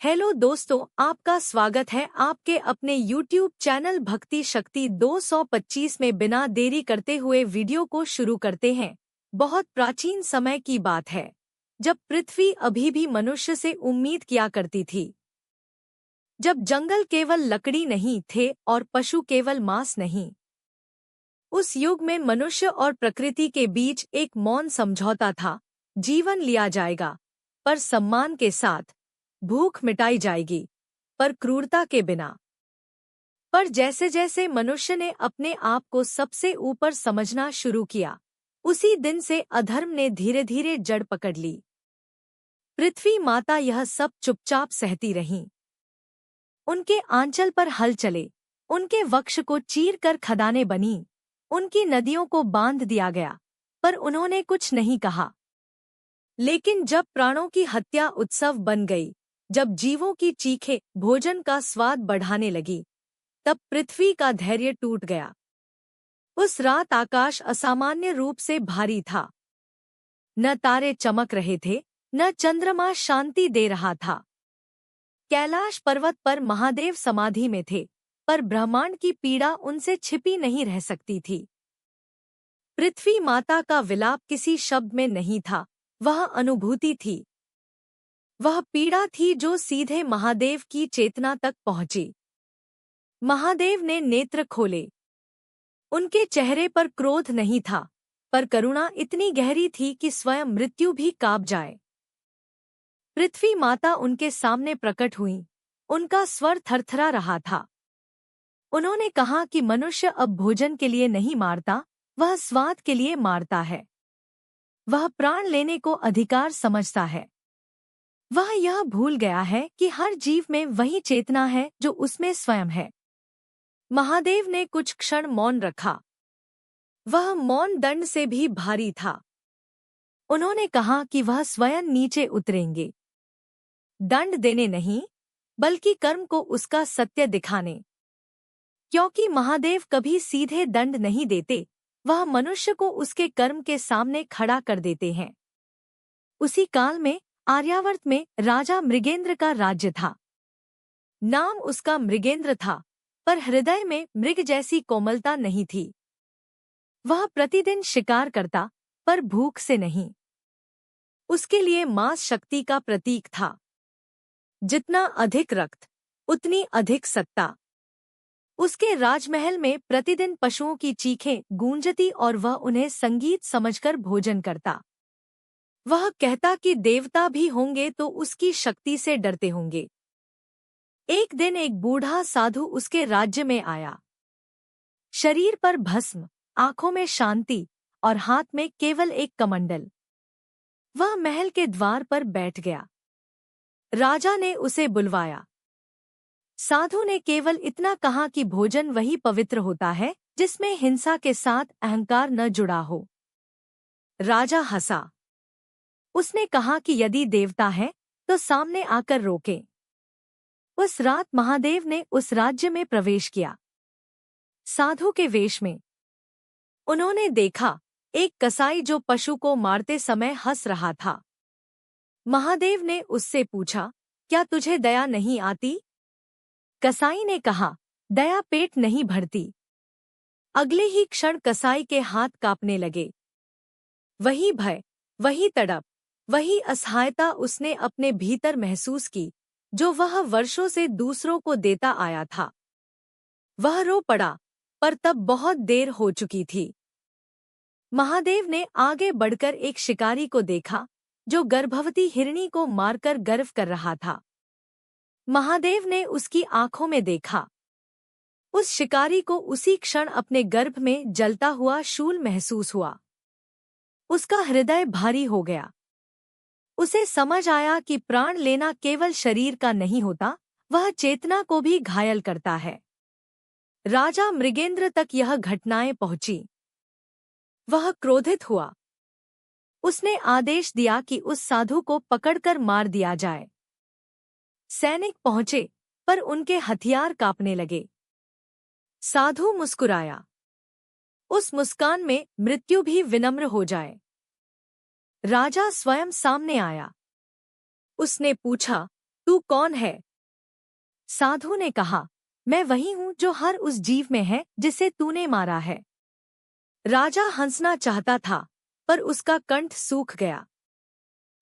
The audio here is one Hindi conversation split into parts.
हेलो दोस्तों, आपका स्वागत है आपके अपने YouTube चैनल भक्ति शक्ति 225 में। बिना देरी करते हुए वीडियो को शुरू करते हैं। बहुत प्राचीन समय की बात है, जब पृथ्वी अभी भी मनुष्य से उम्मीद किया करती थी। जब जंगल केवल लकड़ी नहीं थे और पशु केवल मांस नहीं। उस युग में मनुष्य और प्रकृति के बीच एक मौन समझौता था। जीवन लिया जाएगा, पर सम्मान के साथ। भूख मिटाई जाएगी, पर क्रूरता के बिना। पर जैसे जैसे मनुष्य ने अपने आप को सबसे ऊपर समझना शुरू किया, उसी दिन से अधर्म ने धीरे धीरे जड़ पकड़ ली। पृथ्वी माता यह सब चुपचाप सहती रहीं। उनके आंचल पर हल चले, उनके वक्ष को चीर कर खदानें बनी, उनकी नदियों को बांध दिया गया, पर उन्होंने कुछ नहीं कहा। लेकिन जब प्राणों की हत्या उत्सव बन गई, जब जीवों की चीखें भोजन का स्वाद बढ़ाने लगी, तब पृथ्वी का धैर्य टूट गया। उस रात आकाश असामान्य रूप से भारी था। न तारे चमक रहे थे, न चंद्रमा शांति दे रहा था। कैलाश पर्वत पर महादेव समाधि में थे, पर ब्रह्मांड की पीड़ा उनसे छिपी नहीं रह सकती थी। पृथ्वी माता का विलाप किसी शब्द में नहीं था, वह अनुभूति थी। वह पीड़ा थी जो सीधे महादेव की चेतना तक पहुंची। महादेव ने नेत्र खोले। उनके चेहरे पर क्रोध नहीं था, पर करुणा इतनी गहरी थी कि स्वयं मृत्यु भी कांप जाए। पृथ्वी माता उनके सामने प्रकट हुई। उनका स्वर थरथरा रहा था। उन्होंने कहा कि मनुष्य अब भोजन के लिए नहीं मारता, वह स्वाद के लिए मारता है। वह प्राण लेने को अधिकार समझता है। वह यह भूल गया है कि हर जीव में वही चेतना है जो उसमें स्वयं है। महादेव ने कुछ क्षण मौन रखा। वह मौन दंड से भी भारी था। उन्होंने कहा कि वह स्वयं नीचे उतरेंगे, दंड देने नहीं, बल्कि कर्म को उसका सत्य दिखाने। क्योंकि महादेव कभी सीधे दंड नहीं देते, वह मनुष्य को उसके कर्म के सामने खड़ा कर देते हैं। उसी काल में आर्यावर्त में राजा मृगेंद्र का राज्य था। नाम उसका मृगेंद्र था, पर हृदय में मृग जैसी कोमलता नहीं थी। वह प्रतिदिन शिकार करता, पर भूख से नहीं। उसके लिए मांस शक्ति का प्रतीक था। जितना अधिक रक्त, उतनी अधिक सत्ता। उसके राजमहल में प्रतिदिन पशुओं की चीखें गूंजती और वह उन्हें संगीत समझकर भोजन करता। वह कहता कि देवता भी होंगे तो उसकी शक्ति से डरते होंगे। एक दिन एक बूढ़ा साधु उसके राज्य में आया। शरीर पर भस्म, आंखों में शांति और हाथ में केवल एक कमंडल। वह महल के द्वार पर बैठ गया। राजा ने उसे बुलवाया। साधु ने केवल इतना कहा कि भोजन वही पवित्र होता है जिसमें हिंसा के साथ अहंकार न जुड़ा हो। राजा हंसा। उसने कहा कि यदि देवता है तो सामने आकर रोके। उस रात महादेव ने उस राज्य में प्रवेश किया, साधु के वेश में। उन्होंने देखा एक कसाई जो पशु को मारते समय हंस रहा था। महादेव ने उससे पूछा, क्या तुझे दया नहीं आती? कसाई ने कहा, दया पेट नहीं भरती। अगले ही क्षण कसाई के हाथ कांपने लगे। वही भय, वही तड़प, वही असहायता उसने अपने भीतर महसूस की, जो वह वर्षों से दूसरों को देता आया था। वह रो पड़ा, पर तब बहुत देर हो चुकी थी। महादेव ने आगे बढ़कर एक शिकारी को देखा, जो गर्भवती हिरनी को मारकर गर्व कर रहा था। महादेव ने उसकी आंखों में देखा। उस शिकारी को उसी क्षण अपने गर्भ में जलता हुआ शूल महसूस हुआ। उसका हृदय भारी हो गया। उसे समझ आया कि प्राण लेना केवल शरीर का नहीं होता, वह चेतना को भी घायल करता है। राजा मृगेंद्र तक यह घटनाएं पहुंची। वह क्रोधित हुआ। उसने आदेश दिया कि उस साधु को पकड़कर मार दिया जाए। सैनिक पहुंचे, पर उनके हथियार कांपने लगे। साधु मुस्कुराया। उस मुस्कान में मृत्यु भी विनम्र हो जाए। राजा स्वयं सामने आया। उसने पूछा, तू कौन है? साधु ने कहा, मैं वही हूँ जो हर उस जीव में है जिसे तूने मारा है। राजा हंसना चाहता था, पर उसका कंठ सूख गया।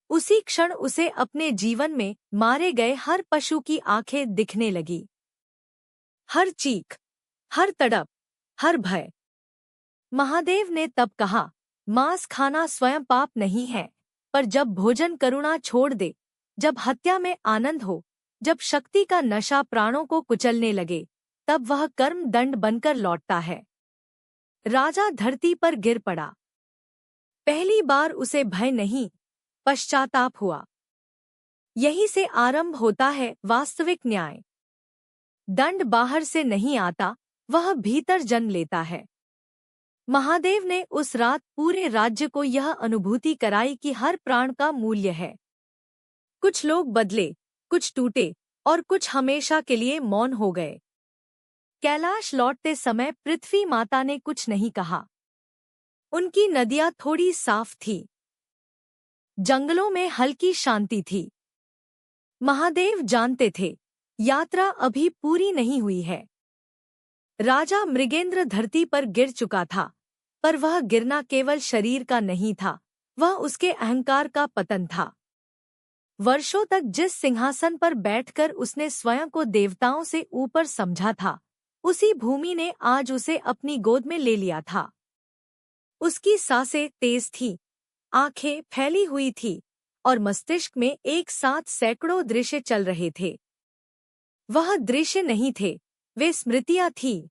उसी क्षण उसे अपने जीवन में मारे गए हर पशु की आंखें दिखने लगी। हर चीख, हर तड़प, हर भय। महादेव ने तब कहा, मांस खाना स्वयं पाप नहीं है, पर जब भोजन करुणा छोड़ दे, जब हत्या में आनंद हो, जब शक्ति का नशा प्राणों को कुचलने लगे, तब वह कर्म दंड बनकर लौटता है। राजा धरती पर गिर पड़ा। पहली बार उसे भय नहीं, पश्चाताप हुआ। यहीं से आरंभ होता है वास्तविक न्याय। दंड बाहर से नहीं आता, वह भीतर जन्म लेता है। महादेव ने उस रात पूरे राज्य को यह अनुभूति कराई कि हर प्राण का मूल्य है। कुछ लोग बदले, कुछ टूटे और कुछ हमेशा के लिए मौन हो गए। कैलाश लौटते समय पृथ्वी माता ने कुछ नहीं कहा। उनकी नदियां थोड़ी साफ थी। जंगलों में हल्की शांति थी। महादेव जानते थे, यात्रा अभी पूरी नहीं हुई है। राजा मृगेंद्र धरती पर गिर चुका था, पर वह गिरना केवल शरीर का नहीं था, वह उसके अहंकार का पतन था। वर्षों तक जिस सिंहासन पर बैठकर उसने स्वयं को देवताओं से ऊपर समझा था, उसी भूमि ने आज उसे अपनी गोद में ले लिया था। उसकी सांसें तेज थीं, आंखें फैली हुई थीं, और मस्तिष्क में एक साथ सैकड़ों दृश्य चल रहे थे। वह दृश्य नहीं थे, वे स्मृतियां थीं।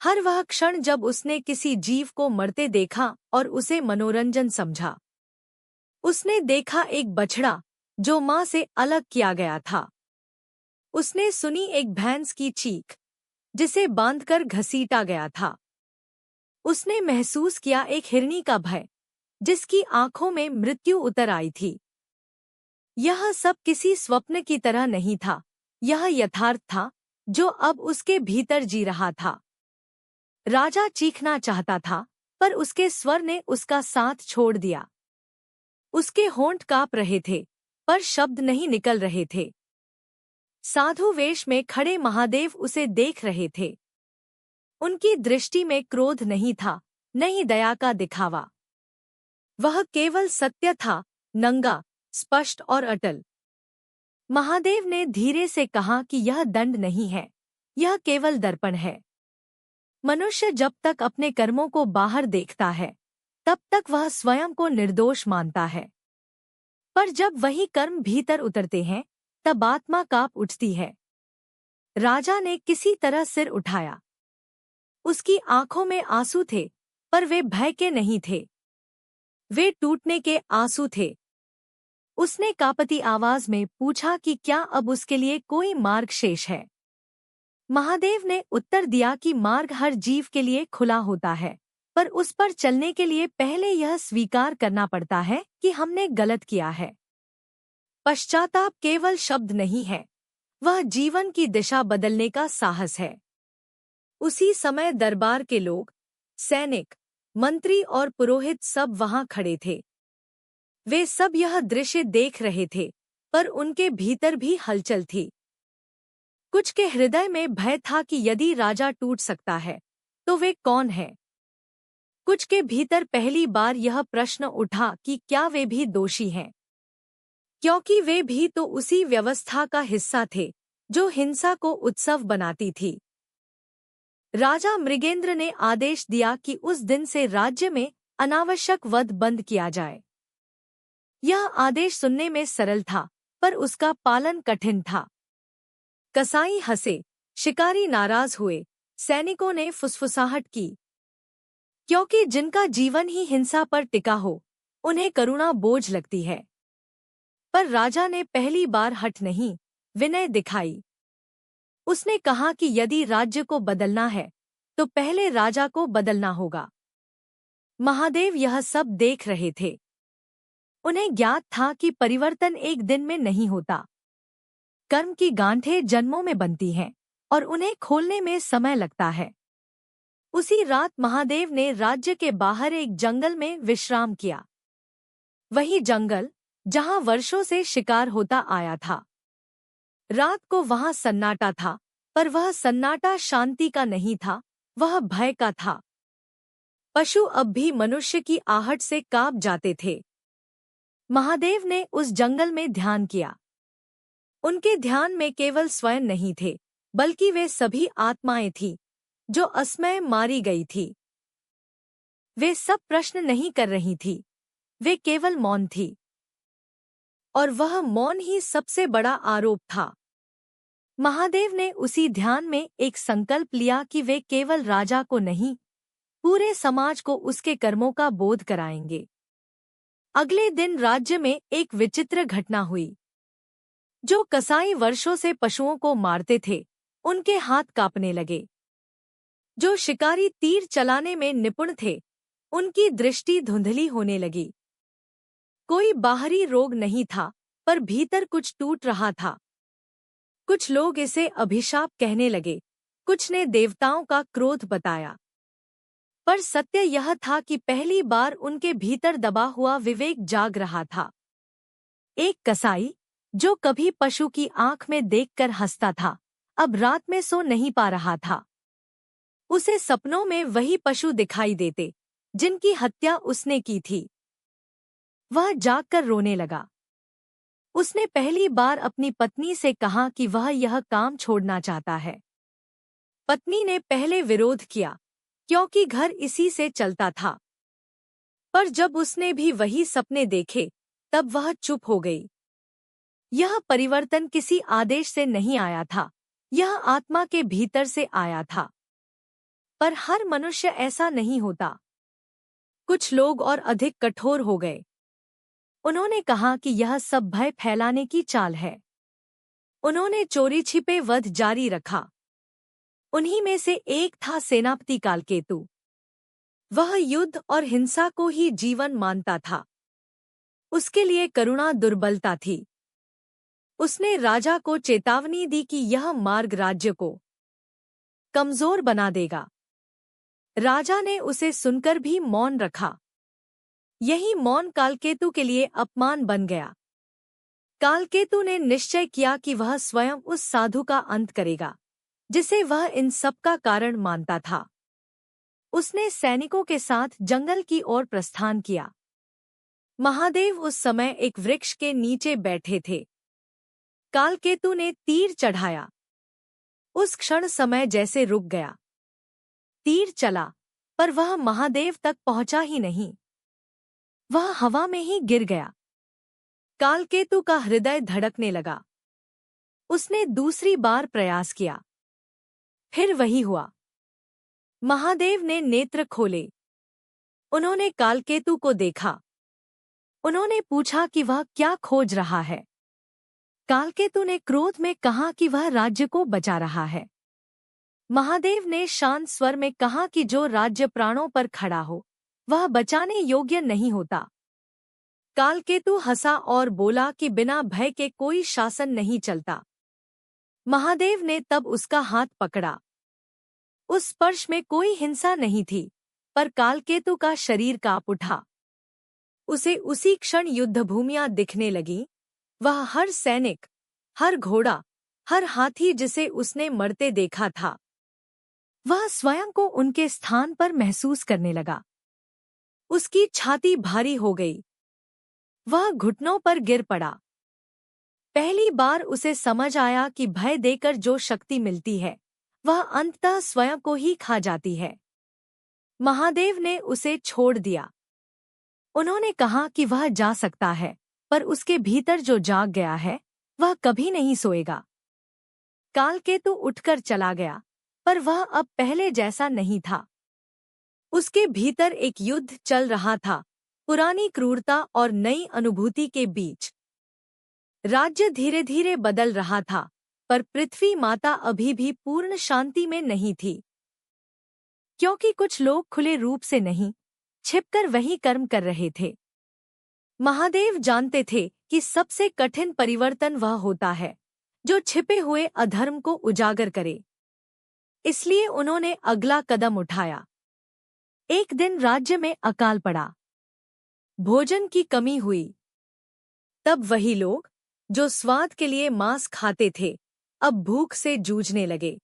हर वह क्षण जब उसने किसी जीव को मरते देखा और उसे मनोरंजन समझा। उसने देखा एक बछड़ा जो मां से अलग किया गया था। उसने सुनी एक भैंस की चीख, जिसे बांधकर घसीटा गया था। उसने महसूस किया एक हिरनी का भय, जिसकी आंखों में मृत्यु उतर आई थी। यह सब किसी स्वप्न की तरह नहीं था, यह यथार्थ था, जो अब उसके भीतर जी रहा था। राजा चीखना चाहता था, पर उसके स्वर ने उसका साथ छोड़ दिया। उसके होंठ कांप रहे थे, पर शब्द नहीं निकल रहे थे। साधु वेश में खड़े महादेव उसे देख रहे थे। उनकी दृष्टि में क्रोध नहीं था, न ही दया का दिखावा। वह केवल सत्य था, नंगा, स्पष्ट और अटल। महादेव ने धीरे से कहा कि यह दंड नहीं है, यह केवल दर्पण है। मनुष्य जब तक अपने कर्मों को बाहर देखता है, तब तक वह स्वयं को निर्दोष मानता है। पर जब वही कर्म भीतर उतरते हैं, तब आत्मा कांप उठती है। राजा ने किसी तरह सिर उठाया। उसकी आंखों में आंसू थे, पर वे भय के नहीं थे। वे टूटने के आंसू थे। उसने कांपती आवाज में पूछा कि क्या अब उसके लिए कोई मार्ग शेष है। महादेव ने उत्तर दिया कि मार्ग हर जीव के लिए खुला होता है, पर उस पर चलने के लिए पहले यह स्वीकार करना पड़ता है कि हमने गलत किया है। पश्चाताप केवल शब्द नहीं है, वह जीवन की दिशा बदलने का साहस है। उसी समय दरबार के लोग, सैनिक, मंत्री और पुरोहित सब वहां खड़े थे। वे सब यह दृश्य देख रहे थे, पर उनके भीतर भी हलचल थी। कुछ के हृदय में भय था कि यदि राजा टूट सकता है, तो वे कौन हैं? कुछ के भीतर पहली बार यह प्रश्न उठा कि क्या वे भी दोषी हैं? क्योंकि वे भी तो उसी व्यवस्था का हिस्सा थे, जो हिंसा को उत्सव बनाती थी। राजा मृगेंद्र ने आदेश दिया कि उस दिन से राज्य में अनावश्यक वध बंद किया जाए। यह आदेश सुनने में सरल था, पर उसका पालन कठिन था। कसाई हंसे, शिकारी नाराज हुए, सैनिकों ने फुसफुसाहट की, क्योंकि जिनका जीवन ही हिंसा पर टिका हो, उन्हें करुणा बोझ लगती है। पर राजा ने पहली बार हठ नहीं, विनय दिखाई। उसने कहा कि यदि राज्य को बदलना है, तो पहले राजा को बदलना होगा। महादेव यह सब देख रहे थे। उन्हें ज्ञात था कि परिवर्तन एक दिन में नहीं होता। कर्म की गांठें जन्मों में बनती हैं, और उन्हें खोलने में समय लगता है। उसी रात महादेव ने राज्य के बाहर एक जंगल में विश्राम किया। वही जंगल, जहां वर्षों से शिकार होता आया था। रात को वहां सन्नाटा था, पर वह सन्नाटा शांति का नहीं था, वह भय का था। पशु अब भी मनुष्य की आहट से कांप जाते थे। महादेव ने उस जंगल में ध्यान किया। उनके ध्यान में केवल स्वयं नहीं थे, बल्कि वे सभी आत्माएं थीं, जो असमय मारी गई थी। वे सब प्रश्न नहीं कर रही थी, वे केवल मौन थी। और वह मौन ही सबसे बड़ा आरोप था। महादेव ने उसी ध्यान में एक संकल्प लिया कि वे केवल राजा को नहीं, पूरे समाज को उसके कर्मों का बोध कराएंगे। अगले दिन राज्य में एक विचित्र घटना हुई। जो कसाई वर्षों से पशुओं को मारते थे, उनके हाथ कांपने लगे। जो शिकारी तीर चलाने में निपुण थे, उनकी दृष्टि धुंधली होने लगी। कोई बाहरी रोग नहीं था, पर भीतर कुछ टूट रहा था। कुछ लोग इसे अभिशाप कहने लगे, कुछ ने देवताओं का क्रोध बताया। पर सत्य यह था कि पहली बार उनके भीतर दबा हुआ विवेक जाग रहा था। एक कसाई, जो कभी पशु की आंख में देखकर हंसता था, अब रात में सो नहीं पा रहा था। उसे सपनों में वही पशु दिखाई देते, जिनकी हत्या उसने की थी। वह जागकर रोने लगा। उसने पहली बार अपनी पत्नी से कहा कि वह यह काम छोड़ना चाहता है। पत्नी ने पहले विरोध किया, क्योंकि घर इसी से चलता था। पर जब उसने भी वही सपने देखे, तब वह चुप हो गई। यह परिवर्तन किसी आदेश से नहीं आया था, यह आत्मा के भीतर से आया था। पर हर मनुष्य ऐसा नहीं होता। कुछ लोग और अधिक कठोर हो गए। उन्होंने कहा कि यह सब भय फैलाने की चाल है। उन्होंने चोरी छिपे वध जारी रखा। उन्हीं में से एक था सेनापति कालकेतु। वह युद्ध और हिंसा को ही जीवन मानता था। उसके लिए करुणा दुर्बलता थी। उसने राजा को चेतावनी दी कि यह मार्ग राज्य को कमजोर बना देगा। राजा ने उसे सुनकर भी मौन रखा। यही मौन कालकेतु के लिए अपमान बन गया। कालकेतु ने निश्चय किया कि वह स्वयं उस साधु का अंत करेगा, जिसे वह इन सब का कारण मानता था। उसने सैनिकों के साथ जंगल की ओर प्रस्थान किया। महादेव उस समय एक वृक्ष के नीचे बैठे थे। कालकेतु ने तीर चढ़ाया। उस क्षण समय जैसे रुक गया। तीर चला, पर वह महादेव तक पहुंचा ही नहीं। वह हवा में ही गिर गया। कालकेतु का हृदय धड़कने लगा। उसने दूसरी बार प्रयास किया। फिर वही हुआ। महादेव ने नेत्र खोले। उन्होंने कालकेतु को देखा। उन्होंने पूछा कि वह क्या खोज रहा है। कालकेतु ने क्रोध में कहा कि वह राज्य को बचा रहा है। महादेव ने शांत स्वर में कहा कि जो राज्य प्राणों पर खड़ा हो, वह बचाने योग्य नहीं होता। कालकेतु हंसा और बोला कि बिना भय के कोई शासन नहीं चलता। महादेव ने तब उसका हाथ पकड़ा। उस स्पर्श में कोई हिंसा नहीं थी, पर कालकेतु का शरीर कांप उठा। उसे उसी क्षण युद्धभूमियां दिखने लगीं। वह हर सैनिक, हर घोड़ा, हर हाथी जिसे उसने मरते देखा था, वह स्वयं को उनके स्थान पर महसूस करने लगा। उसकी छाती भारी हो गई। वह घुटनों पर गिर पड़ा। पहली बार उसे समझ आया कि भय देकर जो शक्ति मिलती है, वह अंततः स्वयं को ही खा जाती है। महादेव ने उसे छोड़ दिया। उन्होंने कहा कि वह जा सकता है, पर उसके भीतर जो जाग गया है, वह कभी नहीं सोएगा। कालकेतु उठकर चला गया, पर वह अब पहले जैसा नहीं था। उसके भीतर एक युद्ध चल रहा था, पुरानी क्रूरता और नई अनुभूति के बीच। राज्य धीरे धीरे बदल रहा था, पर पृथ्वी माता अभी भी पूर्ण शांति में नहीं थी। क्योंकि कुछ लोग खुले रूप से नहीं, छिपकर वही कर्म कर रहे थे। महादेव जानते थे कि सबसे कठिन परिवर्तन वह होता है, जो छिपे हुए अधर्म को उजागर करे। इसलिए उन्होंने अगला कदम उठाया। एक दिन राज्य में अकाल पड़ा। भोजन की कमी हुई। तब वही लोग, जो स्वाद के लिए मांस खाते थे, अब भूख से जूझने लगे।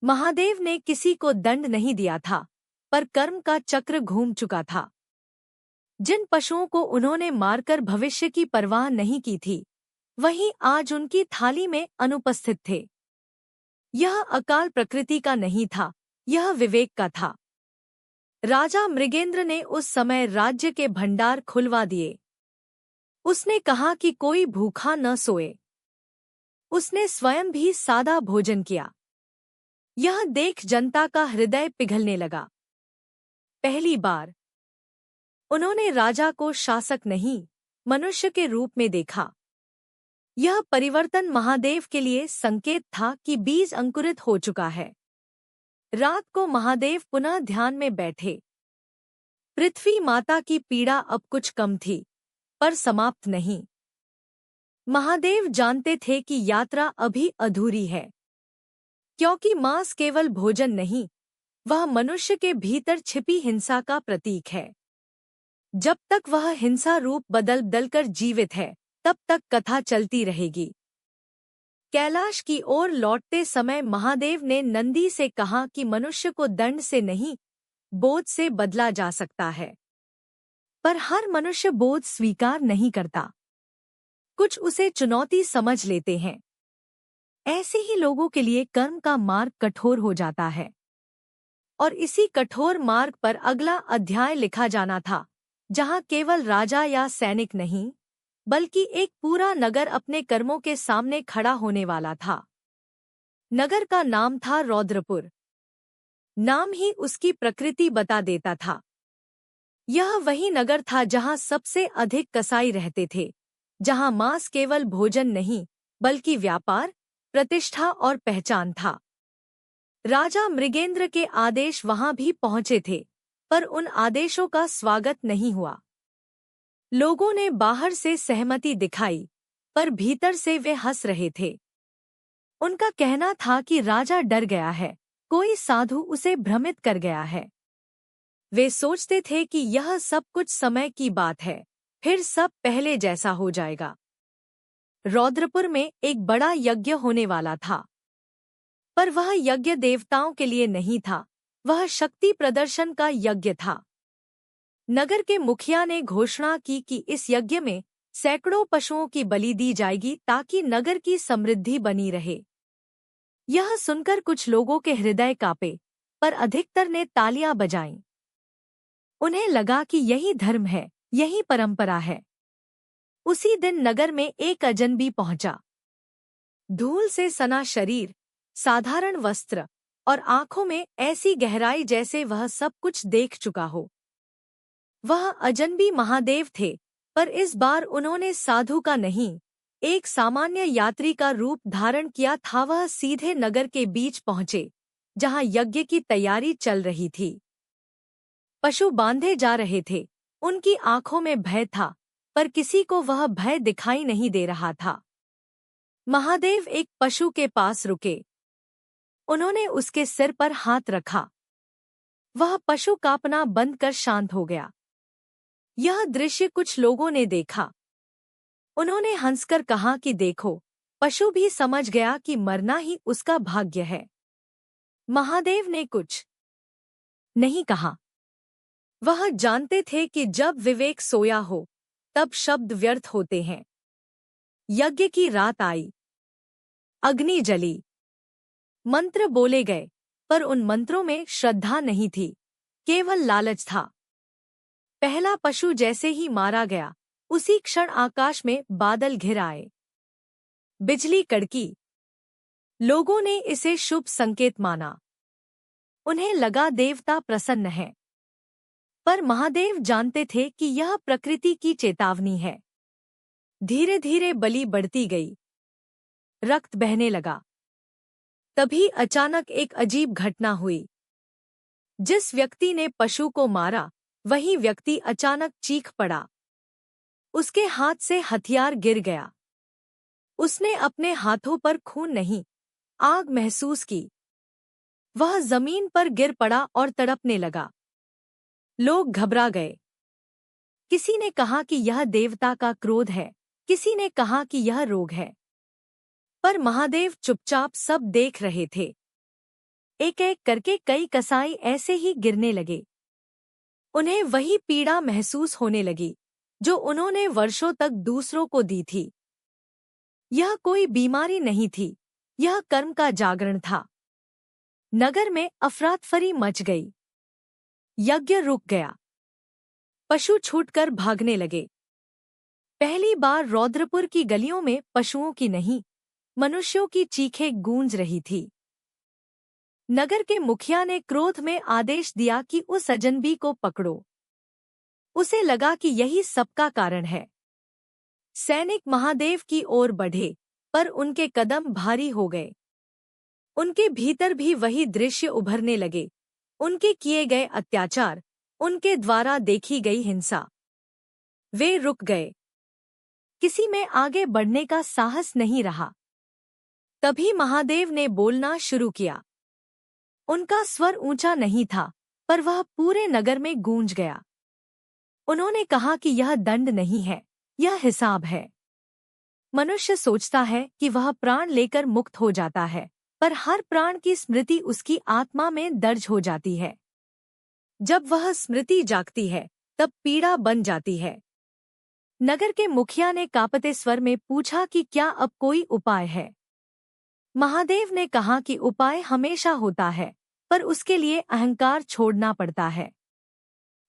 महादेव ने किसी को दंड नहीं दिया था, पर कर्म का चक्र घूम चुका था। जिन पशुओं को उन्होंने मारकर भविष्य की परवाह नहीं की थी, वही आज उनकी थाली में अनुपस्थित थे। यह अकाल प्रकृति का नहीं था, यह विवेक का था। राजा मृगेंद्र ने उस समय राज्य के भंडार खुलवा दिए। उसने कहा कि कोई भूखा न सोए। उसने स्वयं भी सादा भोजन किया। यह देख जनता का हृदय पिघलने लगा। पहली बार उन्होंने राजा को शासक नहीं, मनुष्य के रूप में देखा। यह परिवर्तन महादेव के लिए संकेत था कि बीज अंकुरित हो चुका है। रात को महादेव पुनः ध्यान में बैठे। पृथ्वी माता की पीड़ा अब कुछ कम थी, पर समाप्त नहीं। महादेव जानते थे कि यात्रा अभी अधूरी है, क्योंकि मांस केवल भोजन नहीं, वह मनुष्य के भीतर छिपी हिंसा का प्रतीक है। जब तक वह हिंसा रूप बदलकर जीवित है, तब तक कथा चलती रहेगी। कैलाश की ओर लौटते समय महादेव ने नंदी से कहा कि मनुष्य को दंड से नहीं, बोझ से बदला जा सकता है। पर हर मनुष्य बोझ स्वीकार नहीं करता। कुछ उसे चुनौती समझ लेते हैं। ऐसे ही लोगों के लिए कर्म का मार्ग कठोर हो जाता है। और इसी कठोर मार्ग पर अगला अध्याय लिखा जाना था, जहां केवल राजा या सैनिक नहीं, बल्कि एक पूरा नगर अपने कर्मों के सामने खड़ा होने वाला था। नगर का नाम था रौद्रपुर। नाम ही उसकी प्रकृति बता देता था। यह वही नगर था जहां सबसे अधिक कसाई रहते थे, जहां मांस केवल भोजन नहीं, बल्कि व्यापार, प्रतिष्ठा और पहचान था। राजा मृगेंद्र के आदेश वहां भी पहुंचे थे, पर उन आदेशों का स्वागत नहीं हुआ। लोगों ने बाहर से सहमति दिखाई, पर भीतर से वे हंस रहे थे। उनका कहना था कि राजा डर गया है, कोई साधु उसे भ्रमित कर गया है। वे सोचते थे कि यह सब कुछ समय की बात है, फिर सब पहले जैसा हो जाएगा। रौद्रपुर में एक बड़ा यज्ञ होने वाला था, पर वह यज्ञ देवताओं के लिए नहीं था, वह शक्ति प्रदर्शन का यज्ञ था। नगर के मुखिया ने घोषणा की कि इस यज्ञ में सैकड़ों पशुओं की बलि दी जाएगी ताकि नगर की समृद्धि बनी रहे। यह सुनकर कुछ लोगों के हृदय कांपे, पर अधिकतर ने तालियां बजाईं। उन्हें लगा कि यही धर्म है, यही परंपरा है। उसी दिन नगर में एक अजनबी पहुंचा। धूल से सना शरीर, साधारण वस्त्र और आंखों में ऐसी गहराई जैसे वह सब कुछ देख चुका हो। वह अजनबी महादेव थे, पर इस बार उन्होंने साधु का नहीं, एक सामान्य यात्री का रूप धारण किया था। वह सीधे नगर के बीच पहुंचे, जहां यज्ञ की तैयारी चल रही थी। पशु बांधे जा रहे थे। उनकी आंखों में भय था, पर किसी को वह भय दिखाई नहीं दे रहा था। महादेव एक पशु के पास रुके। उन्होंने उसके सिर पर हाथ रखा। वह पशु कांपना बंद कर शांत हो गया। यह दृश्य कुछ लोगों ने देखा। उन्होंने हंसकर कहा कि देखो, पशु भी समझ गया कि मरना ही उसका भाग्य है। महादेव ने कुछ नहीं कहा। वह जानते थे कि जब विवेक सोया हो, तब शब्द व्यर्थ होते हैं। यज्ञ की रात आई। अग्नि जली। मंत्र बोले गए, पर उन मंत्रों में श्रद्धा नहीं थी, केवल लालच था। पहला पशु जैसे ही मारा गया, उसी क्षण आकाश में बादल घिर आए। बिजली कड़की। लोगों ने इसे शुभ संकेत माना। उन्हें लगा देवता प्रसन्न है। पर महादेव जानते थे कि यह प्रकृति की चेतावनी है। धीरे धीरे बलि बढ़ती गई। रक्त बहने लगा। तभी अचानक एक अजीब घटना हुई। जिस व्यक्ति ने पशु को मारा, वही व्यक्ति अचानक चीख पड़ा। उसके हाथ से हथियार गिर गया। उसने अपने हाथों पर खून नहीं, आग महसूस की। वह जमीन पर गिर पड़ा और तड़पने लगा। लोग घबरा गए। किसी ने कहा कि यह देवता का क्रोध है, किसी ने कहा कि यह रोग है। पर महादेव चुपचाप सब देख रहे थे। एक एक करके कई कसाई ऐसे ही गिरने लगे। उन्हें वही पीड़ा महसूस होने लगी जो उन्होंने वर्षों तक दूसरों को दी थी। यह कोई बीमारी नहीं थी, यह कर्म का जागरण था। नगर में अफरातफरी मच गई। यज्ञ रुक गया। पशु छूटकर भागने लगे। पहली बार रौद्रपुर की गलियों में पशुओं की नहीं, मनुष्यों की चीखें गूंज रही थी। नगर के मुखिया ने क्रोध में आदेश दिया कि उस अजनबी को पकड़ो। उसे लगा कि यही सबका कारण है। सैनिक महादेव की ओर बढ़े, पर उनके कदम भारी हो गए। उनके भीतर भी वही दृश्य उभरने लगे, उनके किए गए अत्याचार, उनके द्वारा देखी गई हिंसा। वे रुक गए। किसी में आगे बढ़ने का साहस नहीं रहा। तभी महादेव ने बोलना शुरू किया। उनका स्वर ऊंचा नहीं था, पर वह पूरे नगर में गूंज गया। उन्होंने कहा कि यह दंड नहीं है, यह हिसाब है। मनुष्य सोचता है कि वह प्राण लेकर मुक्त हो जाता है, पर हर प्राण की स्मृति उसकी आत्मा में दर्ज हो जाती है। जब वह स्मृति जागती है, तब पीड़ा बन जाती है। नगर के मुखिया ने कांपते स्वर में पूछा कि क्या अब कोई उपाय है। महादेव ने कहा कि उपाय हमेशा होता है, पर उसके लिए अहंकार छोड़ना पड़ता है।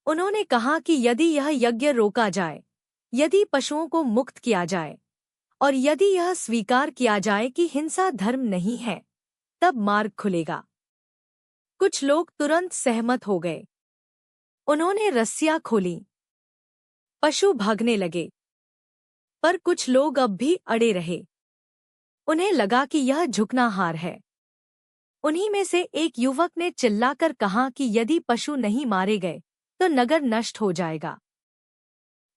उन्होंने कहा कि यदि यह यज्ञ रोका जाए, यदि पशुओं को मुक्त किया जाए, और यदि यह स्वीकार किया जाए कि हिंसा धर्म नहीं है, तब मार्ग खुलेगा। कुछ लोग तुरंत सहमत हो गए। उन्होंने रस्सियां खोलीं। पशु भागने लगे, पर कुछ लोग अब भी अड़े रहे। उन्हें लगा कि यह झुकना हार है। उन्हीं में से एक युवक ने चिल्लाकर कहा कि यदि पशु नहीं मारे गए तो नगर नष्ट हो जाएगा।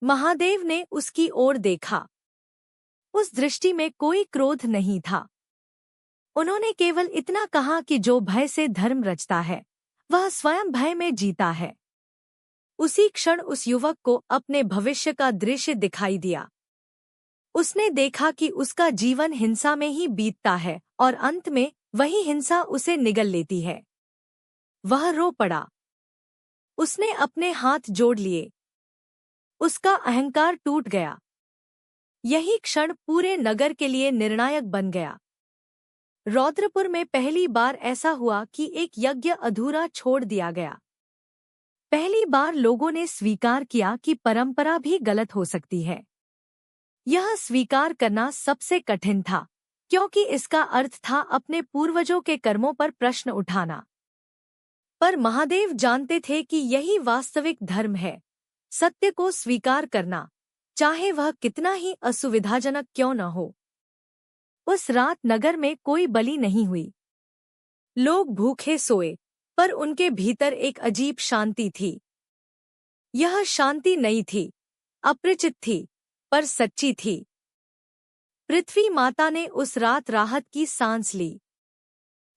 महादेव ने उसकी ओर देखा। उस दृष्टि में कोई क्रोध नहीं था। उन्होंने केवल इतना कहा कि जो भय से धर्म रचता है, वह स्वयं भय में जीता है। उसी क्षण उस युवक को अपने भविष्य का दृश्य दिखाई दिया। उसने देखा कि उसका जीवन हिंसा में ही बीतता है और अंत में वही हिंसा उसे निगल लेती है। वह रो पड़ा। उसने अपने हाथ जोड़ लिए। उसका अहंकार टूट गया। यही क्षण पूरे नगर के लिए निर्णायक बन गया। रौद्रपुर में पहली बार ऐसा हुआ कि एक यज्ञ अधूरा छोड़ दिया गया। पहली बार लोगों ने स्वीकार किया कि परंपरा भी गलत हो सकती है। यह स्वीकार करना सबसे कठिन था, क्योंकि इसका अर्थ था अपने पूर्वजों के कर्मों पर प्रश्न उठाना। पर महादेव जानते थे कि यही वास्तविक धर्म है, सत्य को स्वीकार करना, चाहे वह कितना ही असुविधाजनक क्यों न हो। उस रात नगर में कोई बलि नहीं हुई। लोग भूखे सोए, पर उनके भीतर एक अजीब शांति थी। यह शांति नई थी, अपरिचित थी, पर सच्ची थी। पृथ्वी माता ने उस रात राहत की सांस ली।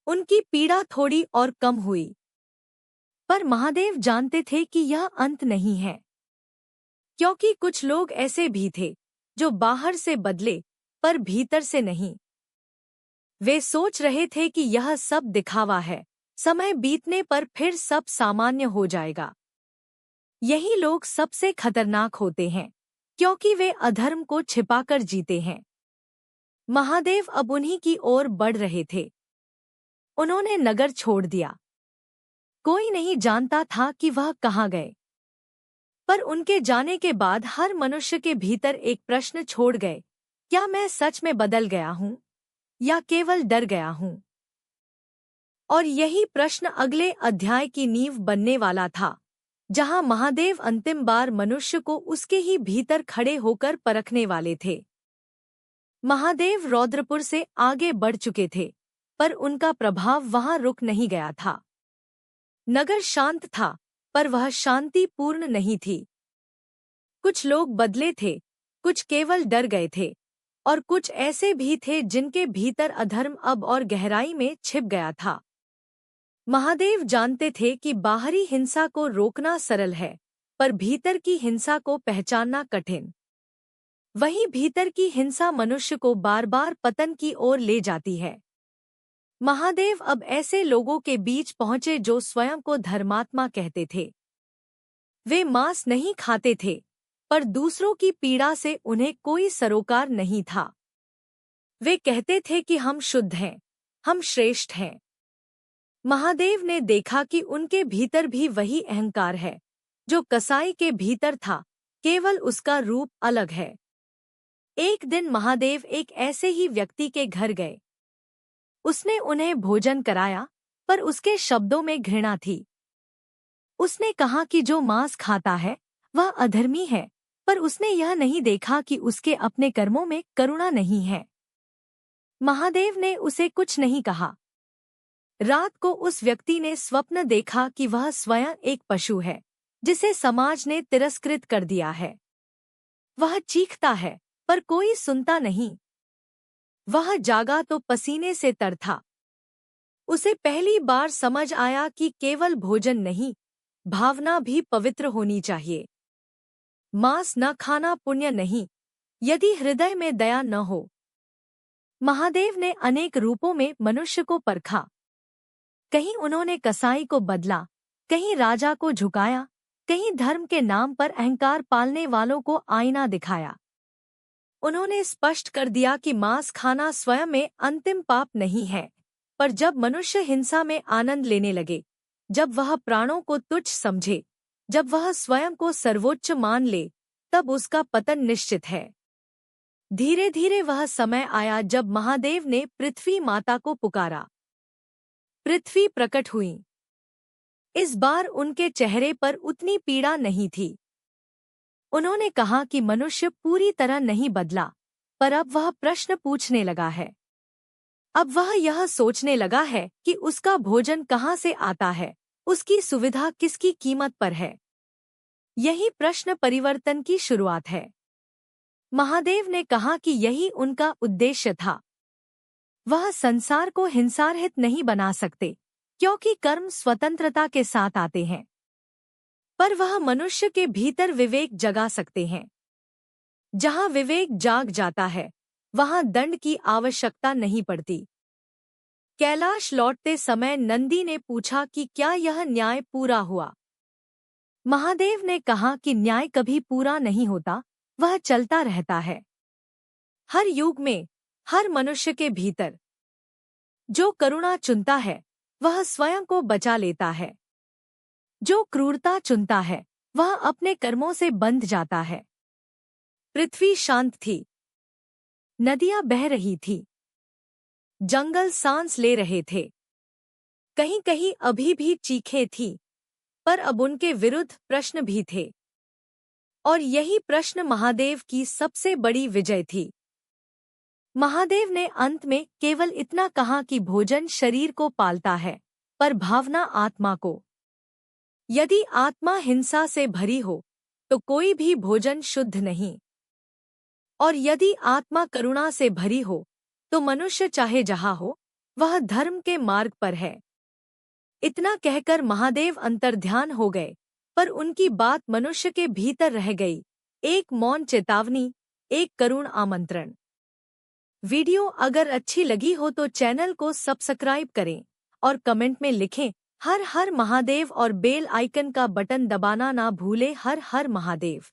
उनकी पीड़ा थोड़ी और कम हुई। पर महादेव जानते थे कि यह अंत नहीं है, क्योंकि कुछ लोग ऐसे भी थे जो बाहर से बदले, पर भीतर से नहीं। वे सोच रहे थे कि यह सब दिखावा है, समय बीतने पर फिर सब सामान्य हो जाएगा। यही लोग सबसे खतरनाक होते हैं, क्योंकि वे अधर्म को छिपाकर जीते हैं। महादेव अब उन्हीं की ओर बढ़ रहे थे। उन्होंने नगर छोड़ दिया। कोई नहीं जानता था कि वह कहाँ गए, पर उनके जाने के बाद हर मनुष्य के भीतर एक प्रश्न छोड़ गए, क्या मैं सच में बदल गया हूँ या केवल डर गया हूँ? और यही प्रश्न अगले अध्याय की नींव बनने वाला था, जहां महादेव अंतिम बार मनुष्य को उसके ही भीतर खड़े होकर परखने वाले थे। महादेव रौद्रपुर से आगे बढ़ चुके थे, पर उनका प्रभाव वहां रुक नहीं गया था। नगर शांत था, पर वह शांति पूर्ण नहीं थी। कुछ लोग बदले थे, कुछ केवल डर गए थे, और कुछ ऐसे भी थे जिनके भीतर अधर्म अब और गहराई में छिप गया था। महादेव जानते थे कि बाहरी हिंसा को रोकना सरल है, पर भीतर की हिंसा को पहचानना कठिन। वहीं भीतर की हिंसा मनुष्य को बार बार पतन की ओर ले जाती है। महादेव अब ऐसे लोगों के बीच पहुंचे जो स्वयं को धर्मात्मा कहते थे। वे मांस नहीं खाते थे, पर दूसरों की पीड़ा से उन्हें कोई सरोकार नहीं था। वे कहते थे कि हम शुद्ध हैं, हम श्रेष्ठ हैं। महादेव ने देखा कि उनके भीतर भी वही अहंकार है जो कसाई के भीतर था, केवल उसका रूप अलग है। एक दिन महादेव एक ऐसे ही व्यक्ति के घर गए। उसने उन्हें भोजन कराया, पर उसके शब्दों में घृणा थी। उसने कहा कि जो मांस खाता है वह अधर्मी है, पर उसने यह नहीं देखा कि उसके अपने कर्मों में करुणा नहीं है। महादेव ने उसे कुछ नहीं कहा। रात को उस व्यक्ति ने स्वप्न देखा कि वह स्वयं एक पशु है जिसे समाज ने तिरस्कृत कर दिया है। वह चीखता है, पर कोई सुनता नहीं। वह जागा तो पसीने से तर था। उसे पहली बार समझ आया कि केवल भोजन नहीं, भावना भी पवित्र होनी चाहिए। मांस न खाना पुण्य नहीं, यदि हृदय में दया न हो। महादेव ने अनेक रूपों में मनुष्य को परखा। कहीं उन्होंने कसाई को बदला, कहीं राजा को झुकाया, कहीं धर्म के नाम पर अहंकार पालने वालों को आईना दिखाया। उन्होंने स्पष्ट कर दिया कि मांस खाना स्वयं में अंतिम पाप नहीं है, पर जब मनुष्य हिंसा में आनंद लेने लगे, जब वह प्राणों को तुच्छ समझे, जब वह स्वयं को सर्वोच्च मान ले, तब उसका पतन निश्चित है। धीरे धीरे वह समय आया जब महादेव ने पृथ्वी माता को पुकारा। पृथ्वी प्रकट हुई। इस बार उनके चेहरे पर उतनी पीड़ा नहीं थी। उन्होंने कहा कि मनुष्य पूरी तरह नहीं बदला, पर अब वह प्रश्न पूछने लगा है। अब वह यह सोचने लगा है कि उसका भोजन कहाँ से आता है, उसकी सुविधा किसकी कीमत पर है। यही प्रश्न परिवर्तन की शुरुआत है। महादेव ने कहा कि यही उनका उद्देश्य था। वह संसार को हिंसारहित नहीं बना सकते, क्योंकि कर्म स्वतंत्रता के साथ आते हैं, पर वह मनुष्य के भीतर विवेक जगा सकते हैं। जहाँ विवेक जाग जाता है, वहाँ दंड की आवश्यकता नहीं पड़ती। कैलाश लौटते समय नंदी ने पूछा कि क्या यह न्याय पूरा हुआ। महादेव ने कहा कि न्याय कभी पूरा नहीं होता, वह चलता रहता है। हर युग में, हर मनुष्य के भीतर जो करुणा चुनता है, वह स्वयं को बचा लेता है। जो क्रूरता चुनता है, वह अपने कर्मों से बंध जाता है। पृथ्वी शांत थी। नदियां बह रही थी। जंगल सांस ले रहे थे। कहीं कहीं अभी भी चीखें थी, पर अब उनके विरुद्ध प्रश्न भी थे। और यही प्रश्न महादेव की सबसे बड़ी विजय थी। महादेव ने अंत में केवल इतना कहा कि भोजन शरीर को पालता है, पर भावना आत्मा को। यदि आत्मा हिंसा से भरी हो, तो कोई भी भोजन शुद्ध नहीं। और यदि आत्मा करुणा से भरी हो, तो मनुष्य चाहे जहाँ हो, वह धर्म के मार्ग पर है। इतना कहकर महादेव अंतर्ध्यान हो गए, पर उनकी बात मनुष्य के भीतर रह गई। एक मौन चेतावनी, एक करुण आमंत्रण। वीडियो अगर अच्छी लगी हो तो चैनल को सब्सक्राइब करें और कमेंट में लिखें हर हर महादेव और बेल आइकन का बटन दबाना ना भूलें। हर हर महादेव।